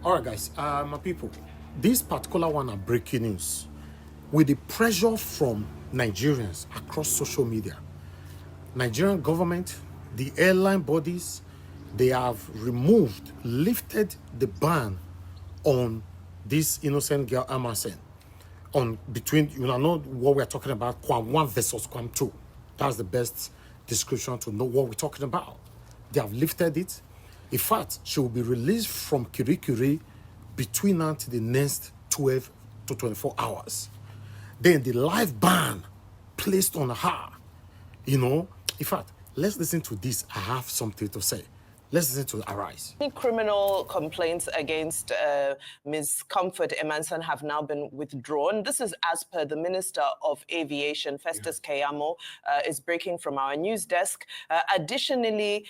All right, guys, my people, this particular one are breaking news. With the pressure from Nigerians across social media, Nigerian government, the airline bodies, they have lifted the ban on this innocent girl Amasen. On between, you know what we're talking about, Kwam 1 versus Kwam 2. That's the best description to know what we're talking about. They have lifted it. In fact, she will be released from Kirikiri between now to the next 12 to 24 hours. Then the life ban placed on her, in fact, let's listen to this. I have something to say. Let's listen to Arise. Criminal complaints against Ms. Comfort Emanson have now been withdrawn. This is as per the Minister of Aviation, Festus Keyamo, is breaking from our news desk. Additionally,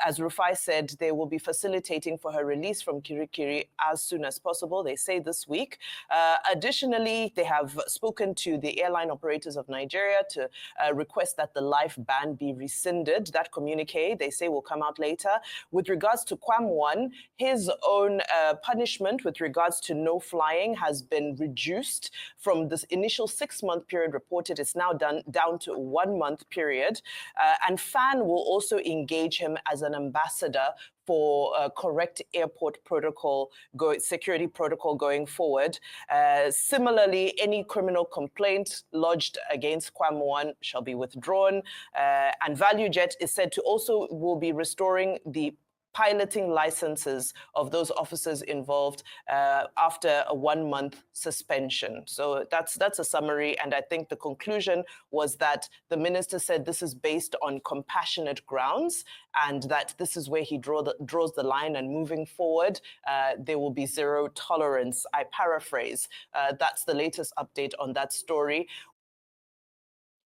as Rufai said, they will be facilitating for her release from Kirikiri as soon as possible, they say this week. Additionally, they have spoken to the airline operators of Nigeria to request that the life ban be rescinded. That communique, they say, will come out later. With regards to Kwam 1, his own punishment with regards to no flying has been reduced from this initial 6-month period reported. It's now down to a 1-month period. And FAN will also engage him as an ambassador for correct airport protocol, security protocol going forward. Similarly, any criminal complaint lodged against Kwam 1 shall be withdrawn. And ValueJet is said to also will be restoring the piloting licenses of those officers involved after a 1-month suspension. So that's a summary, and I think the conclusion was that the minister said this is based on compassionate grounds, and that this is where he draws the line, and moving forward, there will be zero tolerance. I paraphrase. That's the latest update on that story.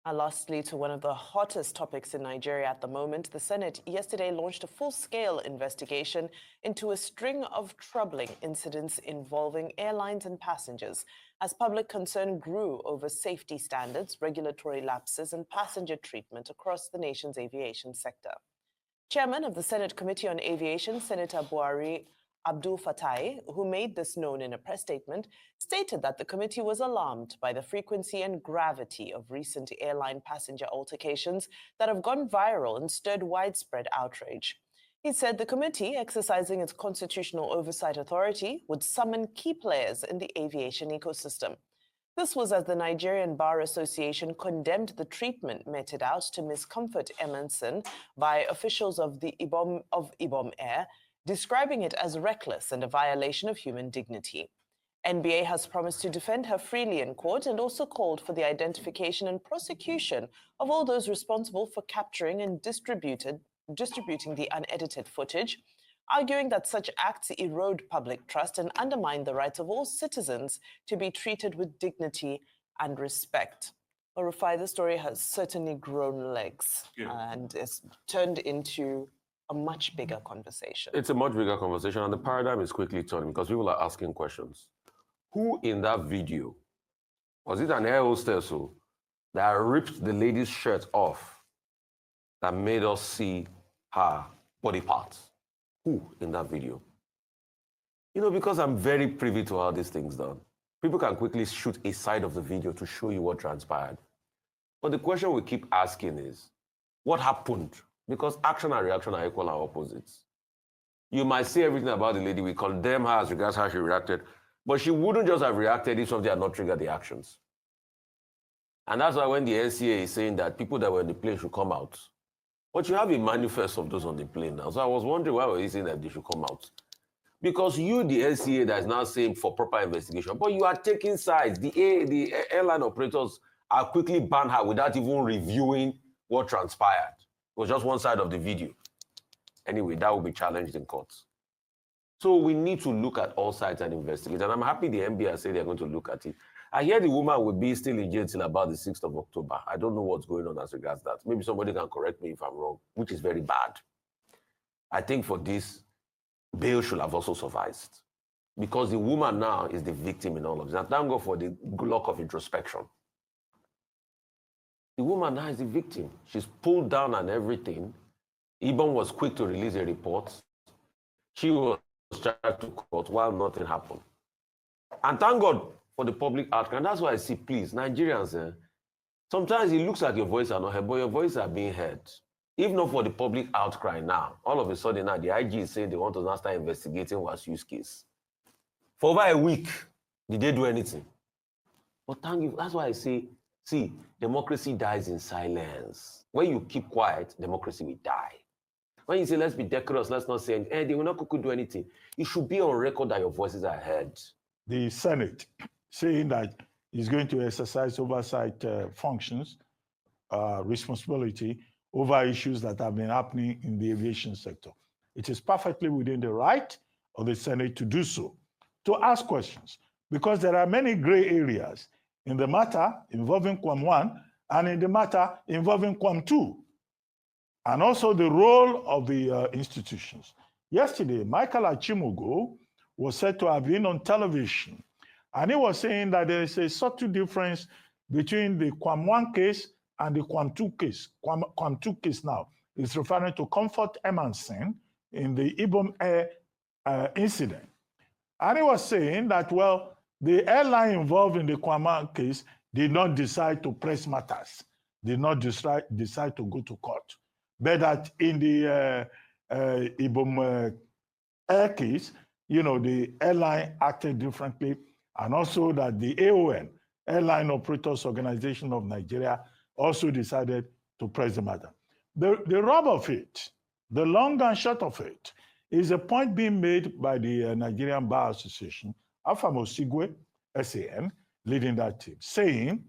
And lastly, to one of the hottest topics in Nigeria at the moment, the Senate yesterday launched a full-scale investigation into a string of troubling incidents involving airlines and passengers, as public concern grew over safety standards, regulatory lapses, and passenger treatment across the nation's aviation sector. Chairman of the Senate Committee on Aviation, Senator Buhari Abdul Fatai, who made this known in a press statement, stated that the committee was alarmed by the frequency and gravity of recent airline passenger altercations that have gone viral and stirred widespread outrage. He said the committee, exercising its constitutional oversight authority, would summon key players in the aviation ecosystem. This was as the Nigerian Bar Association condemned the treatment meted out to Ms. Comfort Emanson by officials of the Ibom Air, describing it as reckless and a violation of human dignity. NBA has promised to defend her freely in court and also called for the identification and prosecution of all those responsible for capturing and distributing the unedited footage, arguing that such acts erode public trust and undermine the rights of all citizens to be treated with dignity and respect. Well, Rufai, the story has certainly grown legs and it's turned into a much bigger conversation. It's a much bigger conversation, and the paradigm is quickly turning because people are asking questions. Who in that video, was it an air hostess that ripped the lady's shirt off that made us see her body parts? Who in that video? Because I'm very privy to how these things done. People can quickly shoot a side of the video to show you what transpired. But the question we keep asking is, what happened? Because action and reaction are equal and opposites. You might say everything about the lady, we condemn her as regards how she reacted, but she wouldn't just have reacted if something had not triggered the actions. And that's why when the NCA is saying that people that were in the plane should come out, but you have a manifest of those on the plane now. So I was wondering why were you saying that they should come out? Because you, the NCA, that is now saying for proper investigation, but you are taking sides. The airline operators are quickly banned her without even reviewing what transpired. It was just one side of the video. Anyway, that will be challenged in courts. So we need to look at all sides and investigate. And I'm happy the NBA said they're going to look at it. I hear the woman will be still in jail till about the 6th of October. I don't know what's going on as regards that. Maybe somebody can correct me if I'm wrong, which is very bad. I think for this, bail should have also sufficed. Because the woman now is the victim in all of this. And thank God for the luck of introspection. The woman now is the victim. She's pulled down and everything. Ibom was quick to release a report. She was charged to court while nothing happened. And thank God for the public outcry. And that's why I see, please, Nigerians, sometimes it looks like your voice are not heard, but your voices are being heard. If not for the public outcry now, all of a sudden now, the IG is saying they want to now start investigating Wasu's case. For over a week, did they do anything? But thank you. That's why I say, see, democracy dies in silence. When you keep quiet, democracy will die. When you say, let's be decorous, let's not say anything, they will not do anything. It should be on record that your voices are heard. The Senate saying that it's going to exercise oversight functions, responsibility over issues that have been happening in the aviation sector. It is perfectly within the right of the Senate to do so, to ask questions, because there are many gray areas in the matter involving Kwam 1 and in the matter involving Kwam 2, and also the role of the institutions. Yesterday, Michael Achimogo was said to have been on television, and he was saying that there is a subtle difference between the Kwam 1 case and the Kwam 2 case. Kwam 2 case now is referring to Comfort Emerson in the Ibom Air incident. And he was saying that, well, the airline involved in the Kwam 1 case did not decide to press matters, did not decide to go to court. But that in the Ibom Air case, you know, the airline acted differently, and also that the AON, Airline Operators Organization of Nigeria, also decided to press the matter. The rub of it, the long and short of it, is a point being made by the Nigerian Bar Association, Afamo Sigwe, SAN, leading that team, saying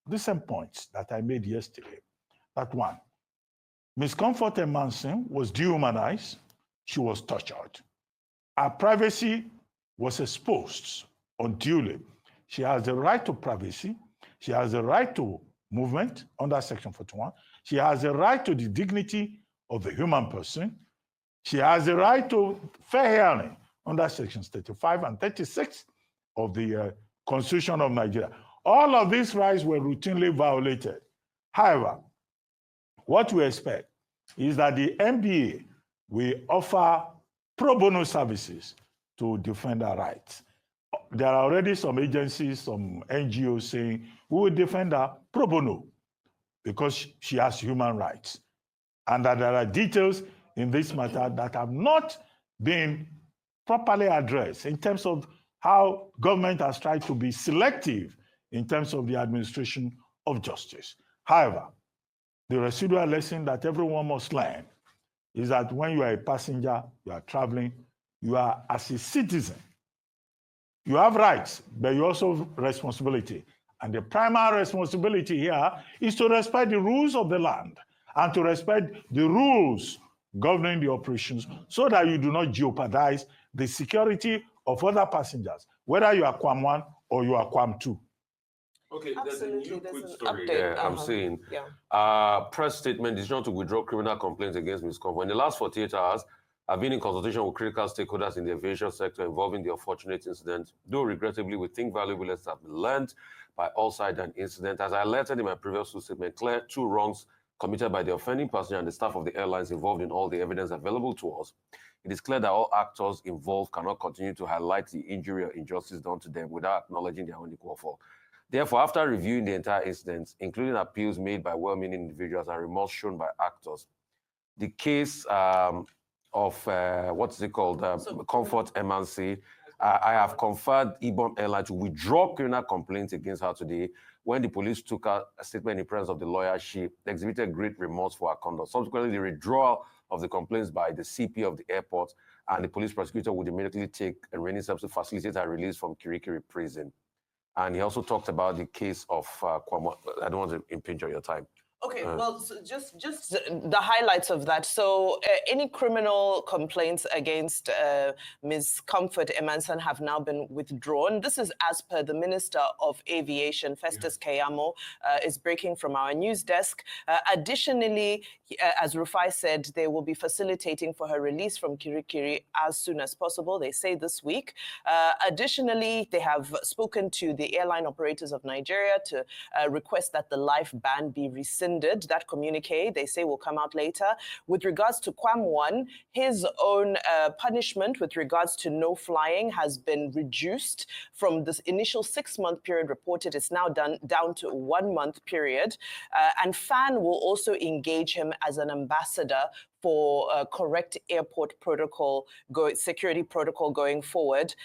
the same points that I made yesterday. That one, Ms. Comfort Emerson was dehumanized, she was tortured. Her privacy was exposed unduly. She has the right to privacy, she has the right to movement under Section 41, she has the right to the dignity of the human person, she has the right to fair hearing under Sections 35 and 36 of the Constitution of Nigeria. All of these rights were routinely violated. However, what we expect is that the NBA will offer pro bono services to defend our rights. There are already some agencies, some NGOs saying we will defend her pro bono because she has human rights. And that there are details in this matter that have not been properly addressed in terms of how government has tried to be selective in terms of the administration of justice. However, the residual lesson that everyone must learn is that when you are a passenger, you are traveling, you are as a citizen. You have rights, but you also have responsibility. And the primary responsibility here is to respect the rules of the land and to respect the rules governing the operations so that you do not jeopardize the security of other passengers, whether you are Kwam 1 or you are Kwam 2. Okay, Absolutely, there's a there's quick an story update. there. I'm saying, press statement, decision to withdraw criminal complaints against Ms. Comfort. In the last 48 hours, I've been in consultation with critical stakeholders in the aviation sector involving the unfortunate incident. Though regrettably, we think valuable lessons have been learned by all sides and incident. As I alerted in my previous statement, clear 2 wrongs committed by the offending passenger and the staff of the airlines involved in all the evidence available to us. It is clear that all actors involved cannot continue to highlight the injury or injustice done to them without acknowledging their own equal fault. Therefore, after reviewing the entire incident, including appeals made by well-meaning individuals and remorse shown by actors, the case of Comfort Emerson, I have conferred Ibom Airline to withdraw criminal complaints against her today. When the police took a statement in presence of the lawyer, she exhibited great remorse for her conduct. Subsequently, the withdrawal of the complaints by the CP of the airport and the police prosecutor would immediately take a remaining steps to facilitate her release from Kirikiri prison. And he also talked about the case of Kwam. I don't want to impinge on your time. Okay, well, so just the highlights of that. So any criminal complaints against Ms. Comfort Emerson have now been withdrawn. This is as per the Minister of Aviation, Festus Keyamo, is breaking from our news desk. Additionally, as Rufai said, they will be facilitating for her release from Kirikiri as soon as possible, they say this week. Additionally, they have spoken to the Airline Operators of Nigeria to request that the life ban be rescinded amended. That communique, they say, will come out later. With regards to Kwam 1, his own punishment with regards to no flying has been reduced from this initial 6-month period reported. It's now down to a 1-month period. And FAN will also engage him as an ambassador for correct airport protocol, security protocol going forward.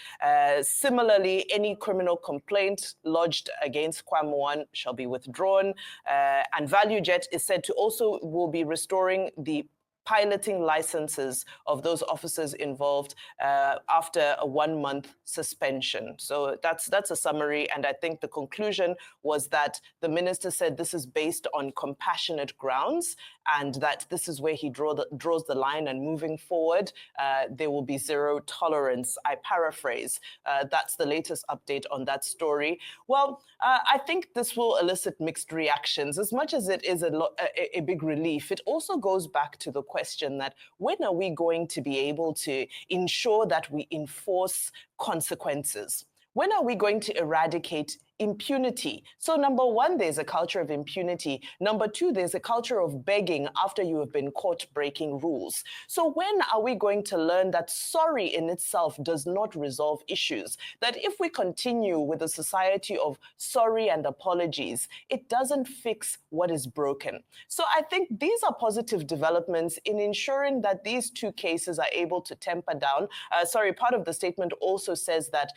Similarly, any criminal complaint lodged against Kwam 1 shall be withdrawn. And ValueJet is said to also will be restoring the piloting licenses of those officers involved after a 1-month suspension. So that's a summary, and I think the conclusion was that the minister said this is based on compassionate grounds, and that this is where he draws the line, and moving forward, there will be zero tolerance. I paraphrase. That's the latest update on that story. Well, I think this will elicit mixed reactions. As much as it is a big relief, it also goes back to the question that when are we going to be able to ensure that we enforce consequences? When are we going to eradicate impunity? So number one, there's a culture of impunity. Number two, there's a culture of begging after you have been caught breaking rules. So when are we going to learn that sorry in itself does not resolve issues? That if we continue with a society of sorry and apologies, it doesn't fix what is broken. So I think these are positive developments in ensuring that these two cases are able to temper down. Part of the statement also says that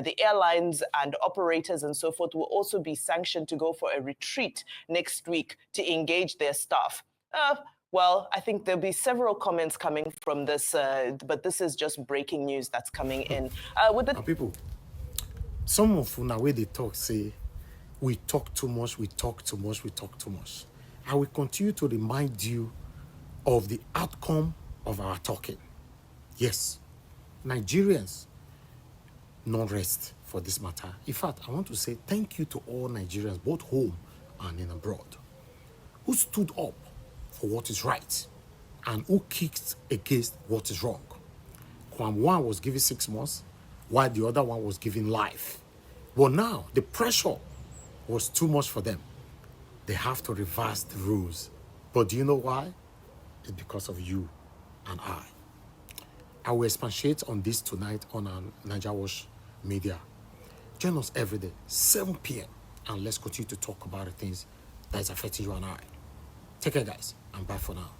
the airlines and operators and so forth will also be sanctioned to go for a retreat next week to engage their staff. Well, I think there'll be several comments coming from this, but this is just breaking news that's coming in. People, some of the way they talk say, we talk too much, we talk too much, we talk too much. I will continue to remind you of the outcome of our talking. Yes, Nigerians, no rest for this matter. In fact, I want to say thank you to all Nigerians, both home and in abroad, who stood up for what is right and who kicked against what is wrong. Kwam 1 was given 6 months, while the other one was given life. But now, the pressure was too much for them. They have to reverse the rules. But do you know why? It's because of you and I. I will expatiate on this tonight on our NWATCH media. Join us every day, 7 p.m. and let's continue to talk about the things that is affecting you and I. Take care, guys, and bye for now.